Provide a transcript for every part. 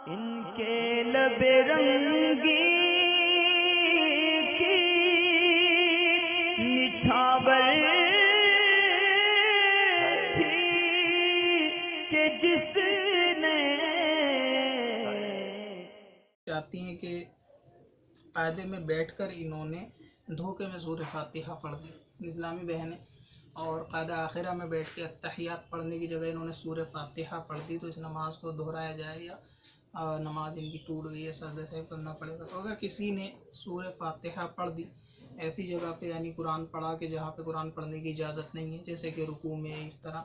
ان کے لب رنگی کی نچھاور تھی کہ جس نے چاہتی ہیں کہ قاعدے میں بیٹھ کر انہوں نے دھوکے میں سورہ فاتحہ پڑھ دی اسلامی بہنیں، اور قاعدہ آخرہ میں بیٹھ کے اتحیات پڑھنے کی جگہ انہوں نے سورہ فاتحہ پڑھ دی، تو اس نماز کو دہرایا جائے یا نماز ان کی ٹوٹ گئی ہے، سجدہ سہو کرنا پڑے گا؟ تو اگر کسی نے سورہ فاتحہ پڑھ دی ایسی جگہ پہ، یعنی قرآن پڑھا کہ جہاں پہ قرآن پڑھنے کی اجازت نہیں ہے، جیسے کہ رکوع میں اس طرح،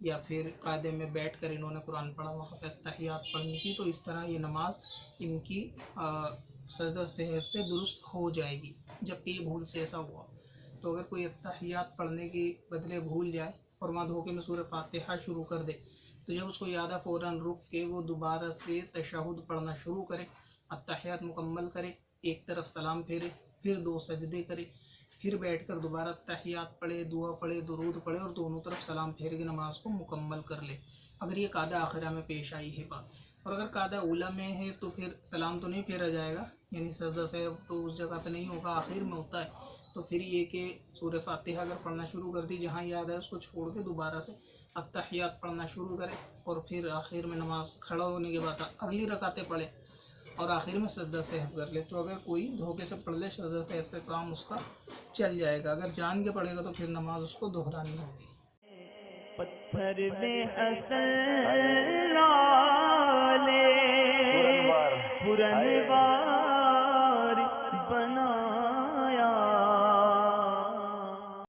یا پھر قاعدے میں بیٹھ کر انہوں نے قرآن پڑھا وہاں پہ اتحیات پڑھنی تھی، تو اس طرح یہ نماز ان کی سجدہ سہو سے درست ہو جائے گی، جبکہ یہ بھول سے ایسا ہوا۔ تو اگر کوئی اتحیات پڑھنے کی بدلے بھول جائے اور وہاں دھوکے میں سورہ فاتحہ شروع کر دے، تو جب اس کو یاد ہے فوراً رک کے وہ دوبارہ سے تشہد پڑھنا شروع کرے، اتحیات مکمل کرے، ایک طرف سلام پھیرے، پھر 2 سجدے کرے، پھر بیٹھ کر دوبارہ تحیات پڑھے، دعا پڑھے، درود پڑھے، اور دونوں طرف سلام پھیر کے نماز کو مکمل کر لے، اگر یہ قاعدہ آخرہ میں پیش آئی ہے بات۔ اور اگر قاعدہ اولیٰ میں ہے تو پھر سلام تو نہیں پھیرا جائے گا، یعنی سجدہ سہو تو اس جگہ پہ نہیں ہوگا، آخر میں ہوتا ہے، تو پھر یہ کہ سورہ فاتحہ اگر پڑھنا شروع کر دی، جہاں یاد ہے اس کو چھوڑ کے دوبارہ سے اتحیات پڑھنا شروع کرے، اور پھر آخر میں نماز کھڑا ہونے کے بعد اگلی رکعتیں پڑھے اور آخر میں سجدہ سہو کر لے۔ تو اگر کوئی دھوکے سے پڑھ لے سجدہ سہو سے کام اس کا چل جائے گا، اگر جان کے پڑھے گا تو پھر نماز اس کو دہرانی ہوگی۔ پتھر میں اصل لالے پرنوار